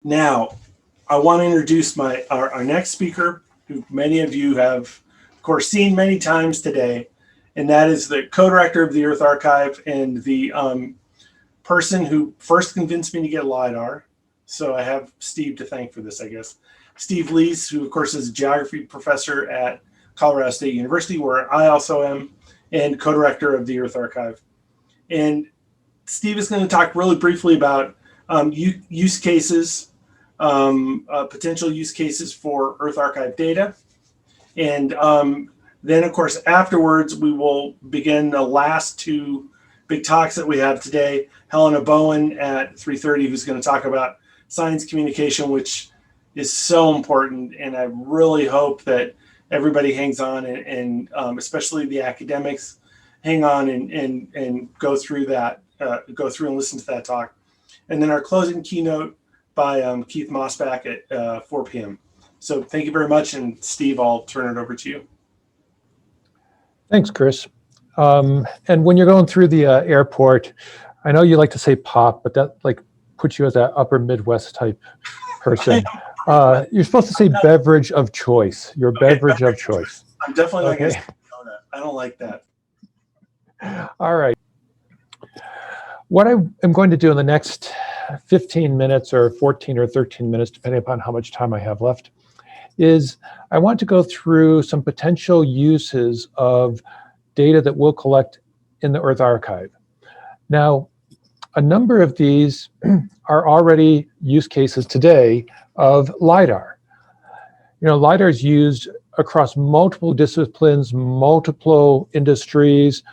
Now, I want to introduce our next speaker, who many of you have, of course, seen many times today, and that is the co-director of the Earth Archive and the person who first convinced me to get LiDAR. So I have Steve to thank for this, I guess. Steve Leisz, who of course is a geography professor at Colorado State University, where I also am, and co-director of the Earth Archive. And Steve is going to talk really briefly about use cases, potential use cases for Earth Archive data. And then, of course, afterwards, we will begin the last two big talks that we have today. Helena Bowen at 3:30, who's going to talk about science communication, which is so important. And I really hope that everybody hangs on and especially the academics hang on and go through that, go through and listen to that talk. And then our closing keynote by Keith Mossback at 4 p.m. So thank you very much. And Steve, I'll turn it over to you. Thanks, Chris. And when you're going through the airport, I know you like to say pop, but that like puts you as that upper Midwest type person. You're supposed to say beverage of choice, your beverage of choice. I'm definitely not going to say donut. I don't like that. All right. What I am going to do in the next 15 minutes or 14 or 13 minutes, depending upon how much time I have left, is I want to go through some potential uses of data that we'll collect in the Earth Archive. Now, a number of these are already use cases today of LiDAR. You know, LiDAR is used across multiple disciplines, multiple industries,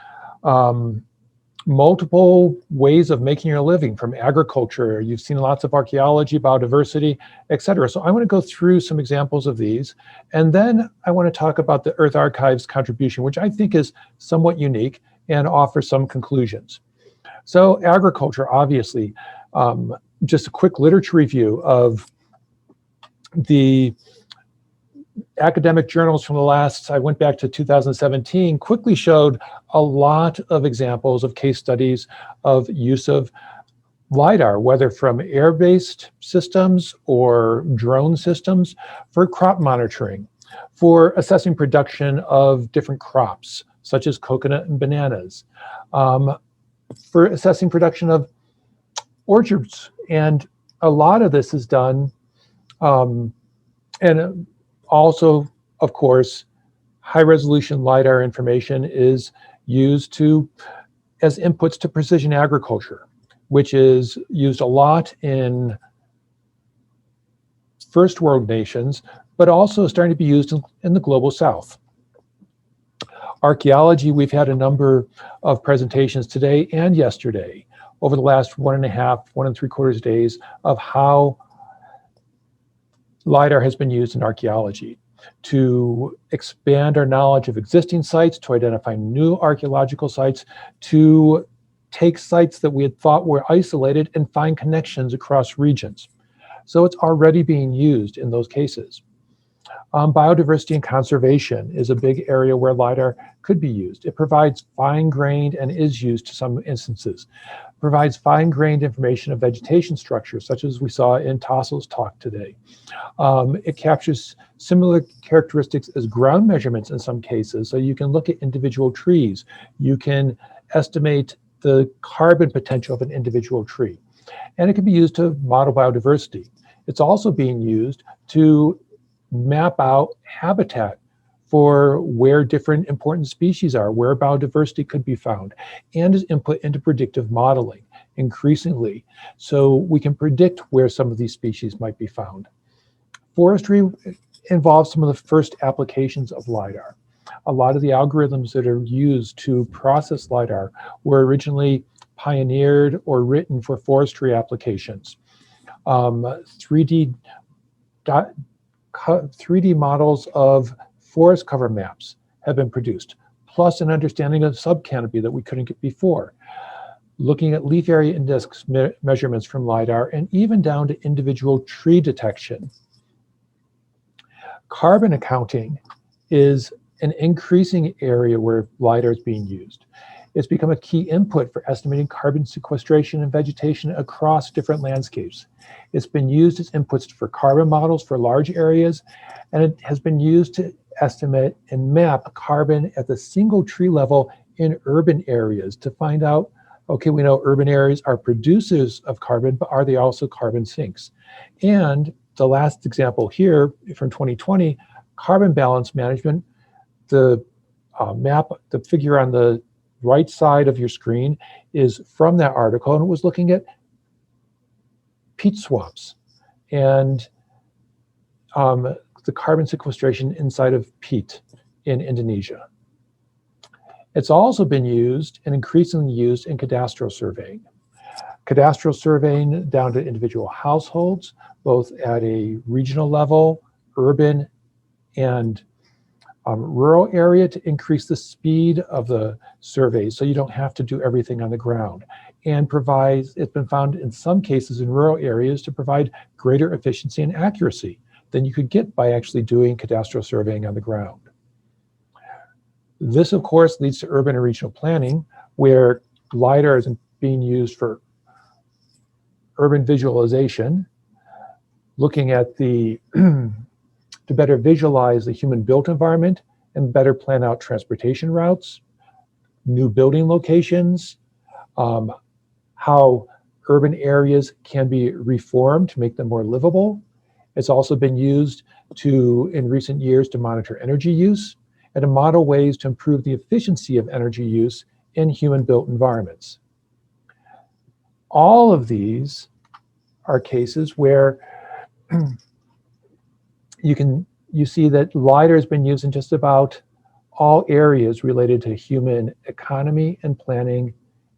multiple ways of making your living, from agriculture. You've seen lots of archaeology, biodiversity, et cetera. So I want to go through some examples of these. And then I want to talk about the Earth Archive's contribution, which I think is somewhat unique, and offer some conclusions. So agriculture, obviously, just a quick literature review of the academic journals from the last, I went back to 2017, quickly showed a lot of examples of case studies of use of LiDAR, whether from air-based systems or drone systems, for crop monitoring, for assessing production of different crops, such as coconut and bananas, for assessing production of orchards. And a lot of this is done, and also, of course, high-resolution LiDAR information is used as inputs to precision agriculture, which is used a lot in first world nations, but also starting to be used in the global south. Archaeology, we've had a number of presentations today and yesterday over the last 1.5 and 3/4 days of how LiDAR has been used in archaeology to expand our knowledge of existing sites, to identify new archaeological sites, to take sites that we had thought were isolated and find connections across regions. So it's already being used in those cases. Biodiversity and conservation is a big area where LiDAR could be used. It provides fine-grained, and is used to some instances, provides fine-grained information of vegetation structures, such as we saw in Tassel's talk today. It captures similar characteristics as ground measurements in some cases, so you can look at individual trees. You can estimate the carbon potential of an individual tree. And it can be used to model biodiversity. It's also being used to map out habitat for where different important species are, where biodiversity could be found, and is input into predictive modeling increasingly, so we can predict where some of these species might be found. Forestry involves some of the first applications of LiDAR. A lot of the algorithms that are used to process LiDAR were originally pioneered or written for forestry applications. 3D models of forest cover maps have been produced, plus an understanding of subcanopy that we couldn't get before. Looking at leaf area index measurements from LiDAR, and even down to individual tree detection. Carbon accounting is an increasing area where LiDAR is being used. It's become a key input for estimating carbon sequestration and vegetation across different landscapes. It's been used as inputs for carbon models for large areas, and it has been used to estimate and map carbon at the single tree level in urban areas to find out, okay, we know urban areas are producers of carbon, but are they also carbon sinks? And the last example here from 2020, carbon balance management, the map, the figure on the right side of your screen is from that article, and it was looking at peat swamps and the carbon sequestration inside of peat in Indonesia. It's also been used and increasingly used in cadastral surveying. Cadastral surveying down to individual households, both at a regional level, urban and rural area, to increase the speed of the surveys so you don't have to do everything on the ground. And it's been found in some cases in rural areas to provide greater efficiency and accuracy than you could get by actually doing cadastral surveying on the ground. This, of course, leads to urban and regional planning, where LiDAR is being used for urban visualization, looking at the to better visualize the human-built environment and better plan out transportation routes, new building locations, how urban areas can be reformed to make them more livable. It's also been used in recent years to monitor energy use and to model ways to improve the efficiency of energy use in human-built environments. All of these are cases where you see that LiDAR has been used in just about all areas related to human economy and planning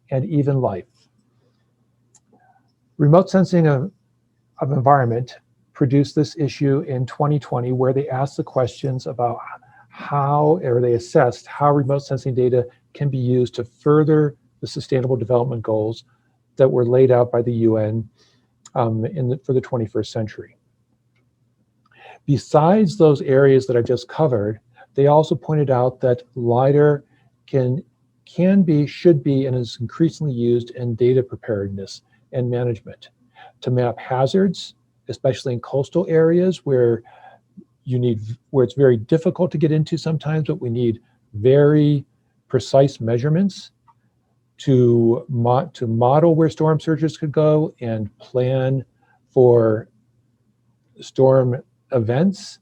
and even life. Remote sensing of environment produced this issue in 2020, where they asked the questions about they assessed how remote sensing data can be used to further the Sustainable Development Goals that were laid out by the UN for the 21st century. Besides those areas that I just covered, they also pointed out that LiDAR can be, should be, and is increasingly used in data preparedness and management to map hazards, especially in coastal areas where it's very difficult to get into sometimes, but we need very precise measurements to model where storm surges could go and plan for storm events.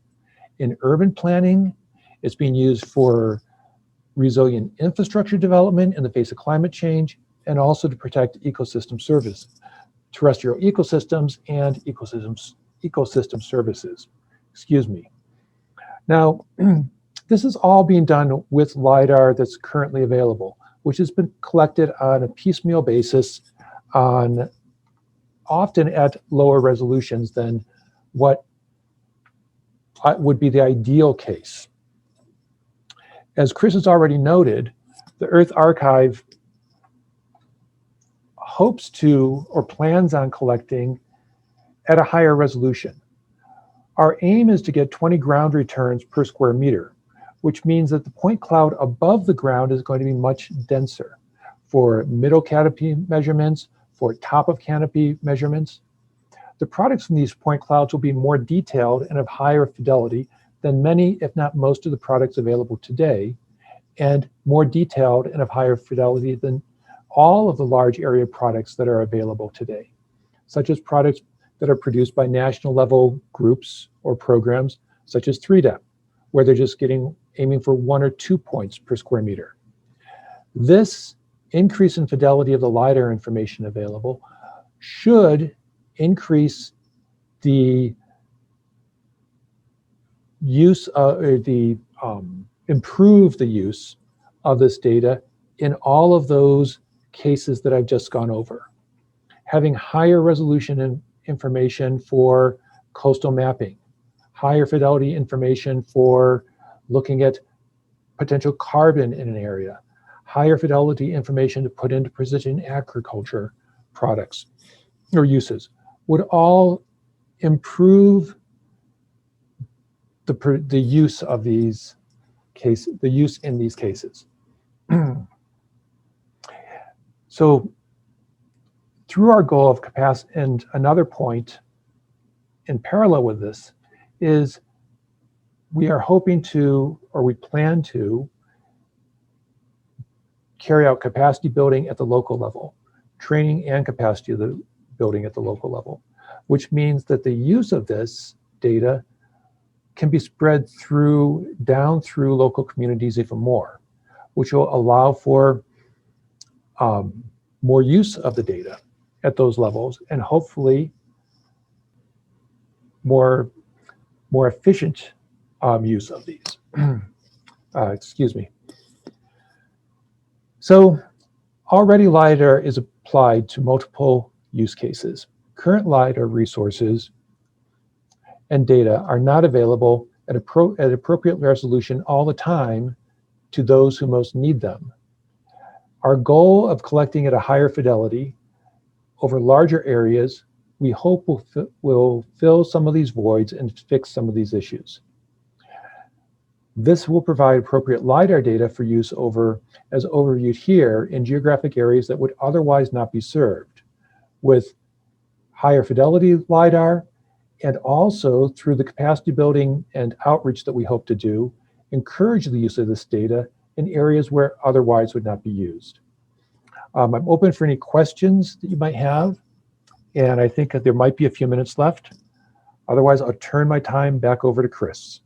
In urban planning, it's being used for resilient infrastructure development in the face of climate change, and also to protect ecosystem services, terrestrial ecosystems and ecosystem services. Excuse me. Now, this is all being done with LiDAR that's currently available, which has been collected on a piecemeal basis, often at lower resolutions than what would be the ideal case. As Chris has already noted, the Earth Archive hopes to or plans on collecting at a higher resolution. Our aim is to get 20 ground returns per square meter, which means that the point cloud above the ground is going to be much denser for middle canopy measurements, for top of canopy measurements. The products from these point clouds will be more detailed and of higher fidelity than many, if not most, of the products available today, and more detailed and of higher fidelity than all of the large area products that are available today, such as products that are produced by national level groups or programs, such as 3DEP, where they're just aiming for 1 or 2 points per square meter. This increase in fidelity of the LiDAR information available should increase the use of improve the use of this data in all of those cases that I've just gone over. Having higher resolution information for coastal mapping, higher fidelity information for looking at potential carbon in an area, higher fidelity information to put into precision agriculture products or uses, would all improve the use of these cases, the use in these cases. So through our goal of capacity, and another point in parallel with this is we are hoping to, or we plan to, carry out capacity building at the local level, training and capacity building at the local level, which means that the use of this data can be spread down through local communities even more, which will allow for more use of the data at those levels, and hopefully more efficient use of these. Excuse me. So already LiDAR is applied to multiple use cases. Current LiDAR resources and data are not available at appropriate resolution all the time to those who most need them. Our goal of collecting at a higher fidelity over larger areas, we hope will fill some of these voids and fix some of these issues. This will provide appropriate LiDAR data for use as overviewed here in geographic areas that would otherwise not be served, with higher fidelity LiDAR, and also through the capacity building and outreach that we hope to do, encourage the use of this data in areas where otherwise would not be used. I'm open for any questions that you might have, and I think that there might be a few minutes left. Otherwise, I'll turn my time back over to Chris.